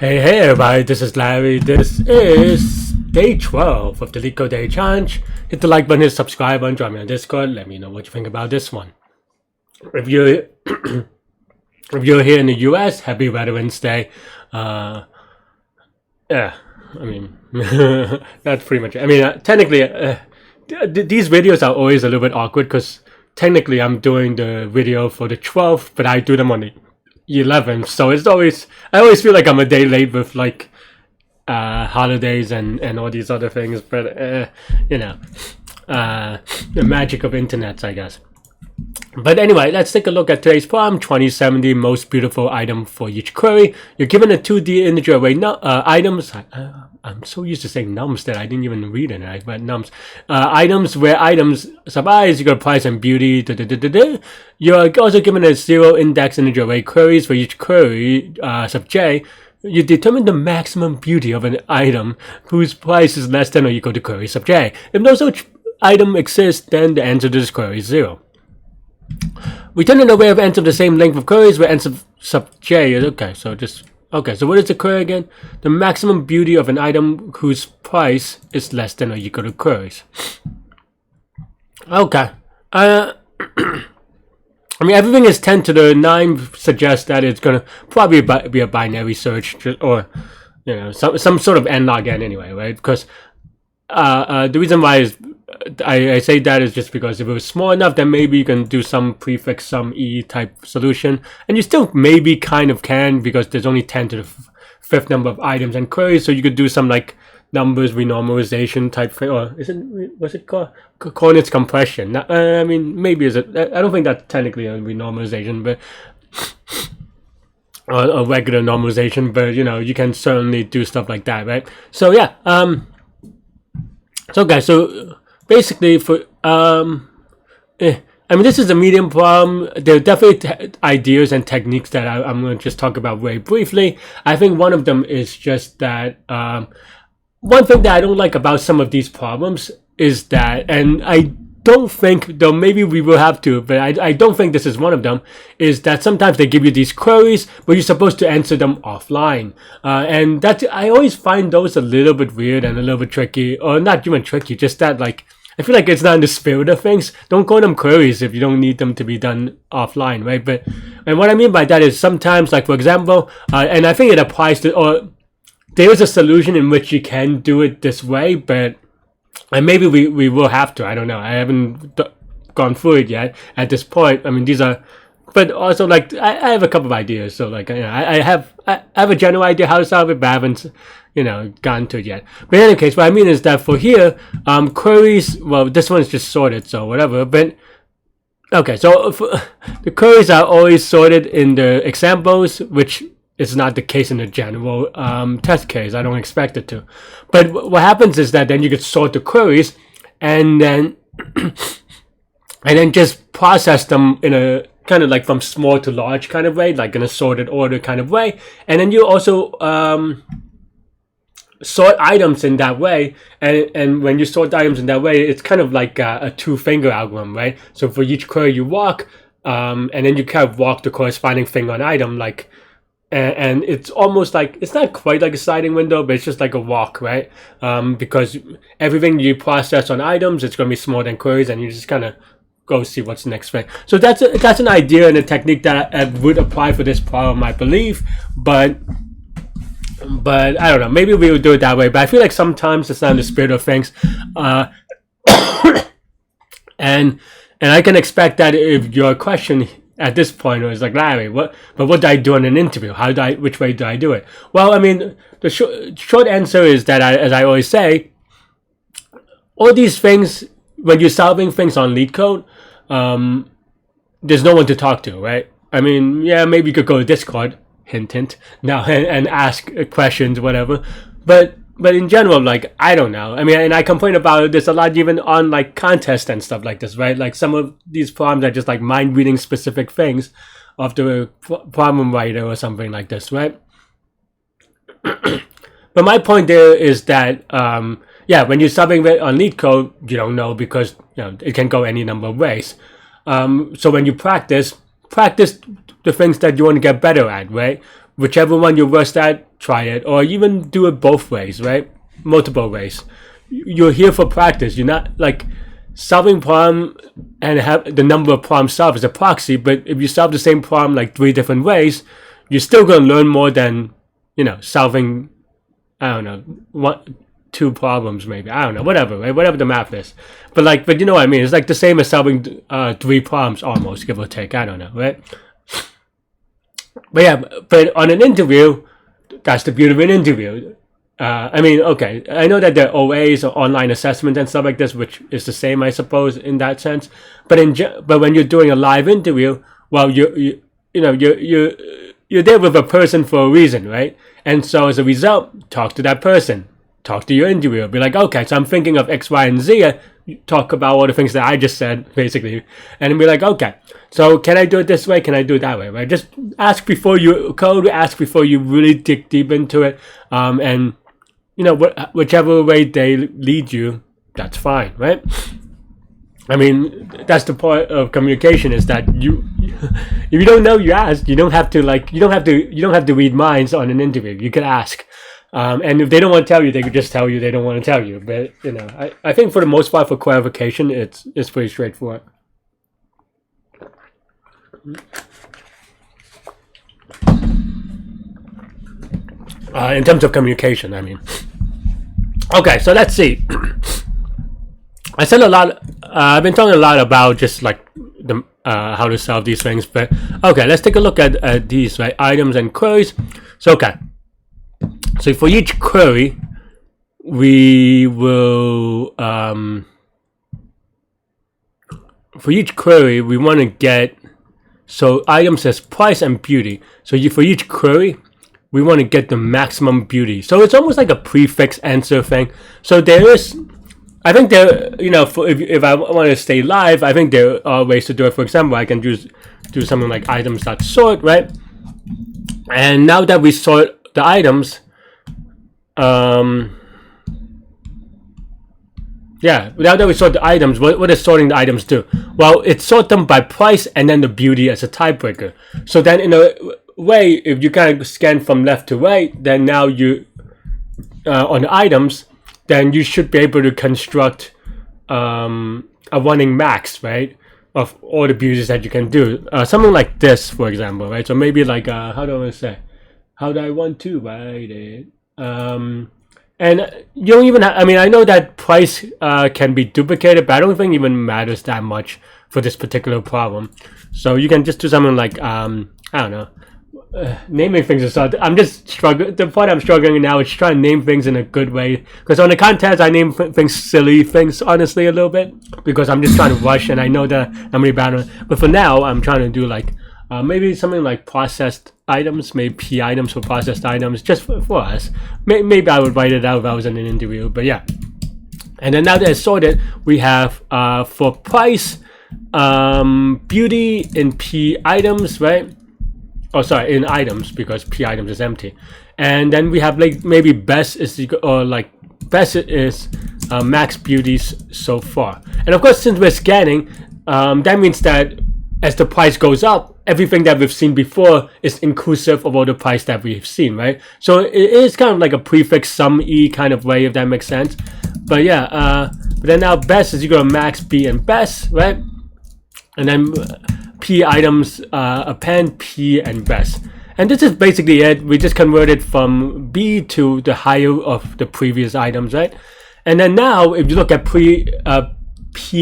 Hey everybody, this is Larry. This is day 12 of the Leetcode Day Challenge. Hit the like button, hit subscribe button, join me on Discord. Let me know what you think about this one. If you're here in the US, happy Veterans Day. Yeah, I mean, that's pretty much it. I mean, technically, these videos are always a little bit awkward because technically I'm doing the video for the 12th, but I do them on the 11th, so I always feel like I'm a day late with like holidays and all these other things, but the magic of internets, I guess. But anyway, let's take a look at today's problem. 2070 most beautiful item for each query. You're given a 2D integer array items. I'm so used to saying nums that I didn't even read it, right? But nums. Items where items sub-I is equal to price and beauty. You're also given a 0 index integer array queries. For each query sub-j, you determine the maximum beauty of an item whose price is less than or equal to query sub-j. If no such item exists, then the answer to this query is 0. Return an array of ends of the same length of queries where ends of sub-j is okay. So what is the query again? The maximum beauty of an item whose price is less than or equal to queries. Okay. I mean, everything is 10 to the 9 suggests that it's gonna probably be a binary search, or some sort of n log n anyway, right? Because the reason why is I say that is just because if it was small enough, then maybe you can do some prefix sum e type solution, and you still maybe kind of can because there's only 10 to the 5th number of items and queries, so you could do some like numbers renormalization type thing, or what's it called? Coordinates compression. I mean, maybe is it? I don't think that's technically a renormalization, but or a regular normalization, but you can certainly do stuff like that, right? So yeah, so guys, so basically for I mean, this is a medium problem. There are definitely ideas and techniques that I'm going to just talk about very briefly. I think one of them is just that one thing that I don't like about some of these problems is that, and I don't think, though maybe we will have to, but I don't think this is one of them, is that sometimes they give you these queries, but you're supposed to answer them offline. And that I always find those a little bit weird and a little bit tricky, or not even tricky, just that like, I feel like it's not in the spirit of things. Don't call them queries if you don't need them to be done offline, right? And what I mean by that is sometimes, like for example, and I think it applies to, or there is a solution in which you can do it this way, but and maybe we will have to. I don't know. I haven't gone through it yet at this point. I mean, these are, but also like I have a couple of ideas. So like I have a general idea how to solve it, but I haven't gotten to it yet. But in any case, what I mean is that for here, queries. Well, this one is just sorted, so whatever. But okay, so the queries are always sorted in the examples, which is not the case in the general test case. I don't expect it to. But what happens is that then you could sort the queries and then just process them in a kind of like from small to large kind of way, like in a sorted order kind of way. And then you also sort items in that way. And when you sort items in that way, it's kind of like a two-finger algorithm, right? So for each query you walk, and then you kind of walk the corresponding finger on item, like. And it's almost like, it's not quite like a sliding window, but it's just like a walk, right? Because everything you process on items, it's going to be smaller than queries, and you just kind of go see what's the next thing. So that's an idea and a technique that would apply for this problem, I believe. But I don't know. Maybe we would do it that way. But I feel like sometimes it's not in the spirit of things. And I can expect that if your question at this point, it was like, Larry, what do I do in an interview? Which way do I do it? Well, I mean, the short answer is that, as I always say, all these things, when you're solving things on Leetcode, there's no one to talk to, right? I mean, yeah, maybe you could go to Discord, hint, hint, now, and ask questions, whatever. But in general, like, I don't know. I mean, and I complain about this a lot even on, like, contests and stuff like this, right? Like, some of these problems are just, like, mind-reading specific things of the problem writer or something like this, right? But my point there is that, yeah, when you're subbing it on Leetcode, you don't know because, it can go any number of ways. So when you practice the things that you want to get better at, right? Whichever one you're worst at, try it, or even do it both ways, right? Multiple ways. You're here for practice. You're not like solving problem and have the number of problems solved as a proxy. But if you solve the same problem like 3 different ways, you're still going to learn more than, you know, solving, I don't know, 2 problems maybe. I don't know, whatever, right? Whatever the math is. But you know what I mean? It's like the same as solving 3 problems almost, give or take. I don't know, right? But yeah, but on an interview, that's the beauty of an interview. I mean, okay, I know that there are OAs or online assessments and stuff like this, which is the same, I suppose, in that sense. But when you're doing a live interview, well, you're there with a person for a reason, right? And so as a result, talk to that person, talk to your interviewer, be like, okay, so I'm thinking of X, Y, and Z. Talk about all the things that I just said, basically, and be like, okay, so can I do it this way? Can I do it that way? Right? Just ask before you code. Ask before you really dig deep into it, and you know, whichever way they lead you, that's fine, right? I mean, that's the point of communication, is that if you don't know, you ask. You don't have to read minds on an interview. You can ask. And if they don't want to tell you, they could just tell you they don't want to tell you. But you know, I think for the most part, for clarification, it's pretty straightforward. In terms of communication, I mean. Okay, so let's see. I said a lot. I've been talking a lot about just like the how to solve these things. But okay, let's take a look at these, right? Items and queries. So okay. So for each query, we will want to get, so items as price and beauty. So for each query, we want to get the maximum beauty. So it's almost like a prefix answer thing. So there is, I think there, you know, if I want to stay live, I think there are ways to do it. For example, I can do something like items.sort, right? And now that we sort the items, yeah, now that we sort the items, what does sorting the items do? Well, it sorts them by price and then the beauty as a tiebreaker. So then in a way, if you kind of scan from left to right, then now you, on the items, then you should be able to construct a running max, right, of all the beauties that you can do. Something like this, for example, right? So maybe like, how do I want to say? How do I want to write it? And you don't even I mean, I know that price can be duplicated, but I don't think it even matters that much for this particular problem. So you can just do something like, I don't know, naming things is so. I'm just struggling. The part I'm struggling now is trying to name things in a good way. Because on the contest, I name things silly things, honestly, a little bit. Because I'm just trying to rush, and I know that I'm really bad on it. But for now, I'm trying to do like, maybe something like processed items, maybe P items for processed items, just for us. Maybe I would write it out if I was in an interview, but yeah. And then now that it's sorted, we have for price, beauty in P items, right? Oh, sorry, in items, because P items is empty. And then we have like maybe best is equal, or like best is max beauties so far. And of course, since we're scanning, that means that as the price goes up, everything that we've seen before is inclusive of all the price that we've seen, right? So it is kind of like a prefix sum-y kind of way, if that makes sense. But yeah, but then now best is equal to max B and best, right? And then P items append P and best. And this is basically it. We just converted from B to the higher of the previous items, right? And then now, if you look at P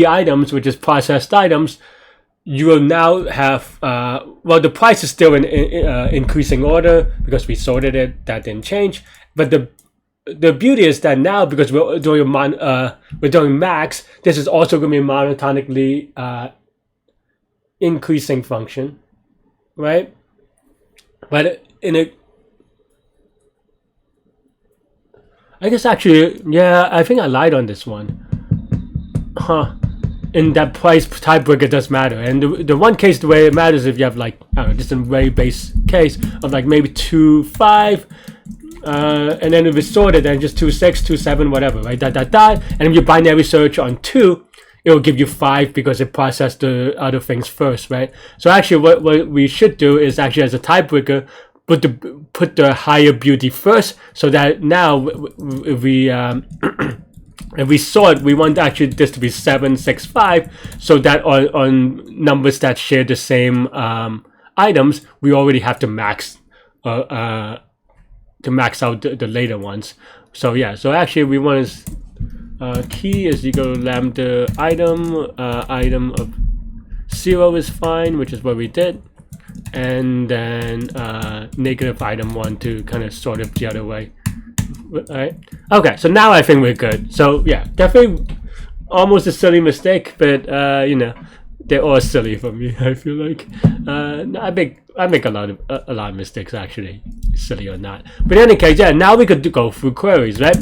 items, which is processed items, you will now have, well, the price is still in increasing order because we sorted it. That didn't change. But the beauty is that now, because we're doing max, this is also going to be a monotonically increasing function, right? But I guess actually, yeah, I think I lied on this one. In that price tiebreaker does matter, and the one case the way it matters if you have like, I don't know, just a very base case of like maybe 2, 5, and then if it's sorted, then just 2, 6, 2, 7, whatever, right? And if you binary search on 2, it will give you 5 because it processed the other things first, right? So actually, what we should do is actually as a tiebreaker, put the higher beauty first, so that now if we if we sort, we want actually this to be 7, 6, 5, so that on numbers that share the same items, we already have to max out the later ones. So yeah, so actually we want to key is equal to lambda item, item of 0 is fine, which is what we did, and then negative item 1 to kind of sort it the other way. Right. Okay, so now I think we're good. So yeah, definitely almost a silly mistake, but you know, they're all silly for me. I feel like I make a lot of mistakes actually, silly or not. But in any case, yeah, now we could go through queries, right?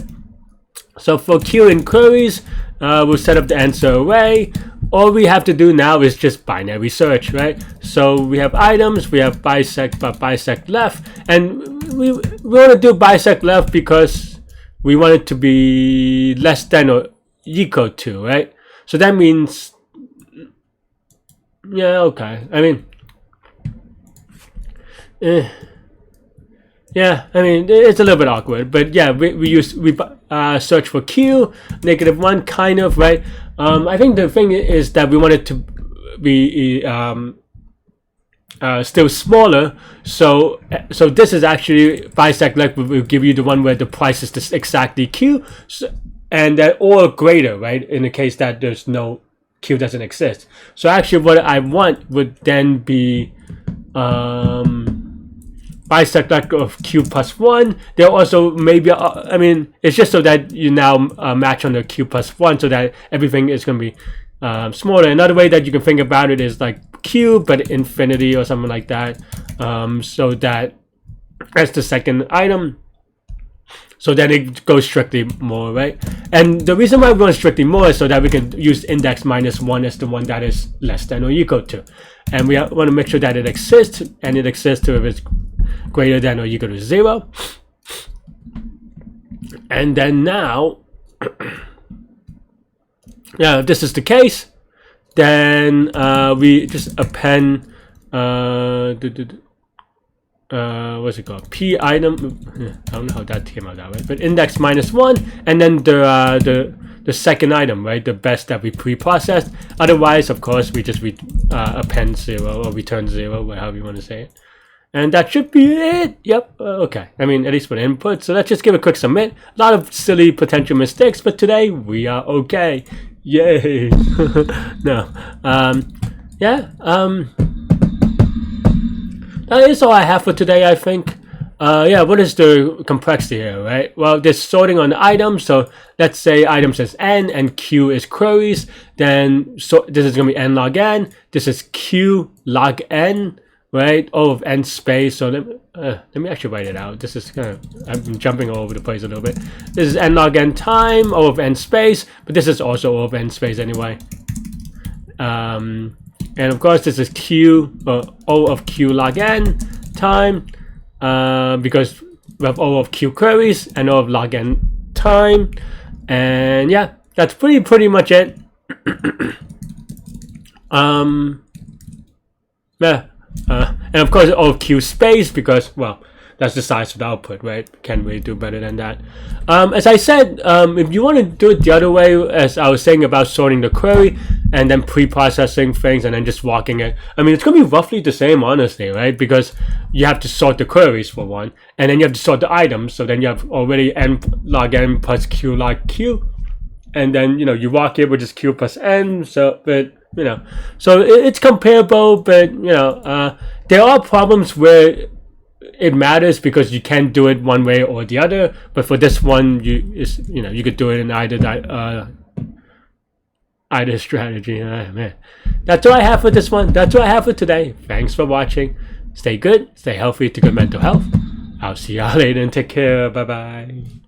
So for Q in queries, we'll set up the answer array. All we have to do now is just binary search, right? So we have items, we have bisect, but bisect left, and we want to do bisect left because we want it to be less than or equal to, right? So that means, yeah, okay. I mean, yeah, I mean, it's a little bit awkward, but yeah, we search for Q, -1, kind of, right? I think the thing is that we want it to be still smaller, so this is actually bisect left will give you the one where the price is this exactly Q, so, and that or greater, right? In the case that there's no Q doesn't exist. So actually, what I want would then be bisect left of Q plus 1. There also maybe I mean, it's just so that you now match on the Q plus 1, so that everything is going to be smaller. Another way that you can think about it is like Q but infinity or something like that, so that as the second item, so that it goes strictly more, right? And the reason why we want strictly more is so that we can use index -1 as the one that is less than or equal to, and we want to make sure that it exists, and it exists to if it's greater than or equal to 0. And then now yeah, if this is the case, then we just append what's it called, p item, I don't know how that came out that way, but index -1, and then the second item, right, the best that we pre-processed. Otherwise, of course, we just append 0 or return 0, however you want to say it. And that should be it. Yep. Okay. I mean, at least for the input. So let's just give a quick submit. A lot of silly potential mistakes, but today we are okay. Yay. No. Yeah. That is all I have for today, I think. Yeah, what is the complexity here, right? Well, there's sorting on the items. So let's say items is n and q is queries. Then so this is going to be n log n. This is q log n. Right, O of n space. So let me actually write it out. This is kind of, I'm jumping all over the place a little bit. This is n log n time, O of n space, but this is also O of n space anyway. And of course, this is q, O of q log n time, because we have O of q queries and O of log n time. And yeah, that's pretty much it. Yeah. And of course, O of q space, because, well, that's the size of the output, right? Can't really do better than that. As I said, if you want to do it the other way, as I was saying about sorting the query and then pre-processing things and then just walking it, I mean, it's going to be roughly the same, honestly, right? Because you have to sort the queries for one, and then you have to sort the items. So then you have already n log n plus q log q, and then, you know, you walk it with just q plus n. So, but you know, so it's comparable, but you know, there are problems where it matters because you can't do it one way or the other. But for this one, you know, you could do it in either strategy. Man, that's all I have for this one. That's all I have for today. Thanks for watching. Stay good, stay healthy, to good mental health. I'll see y'all later and take care. Bye bye.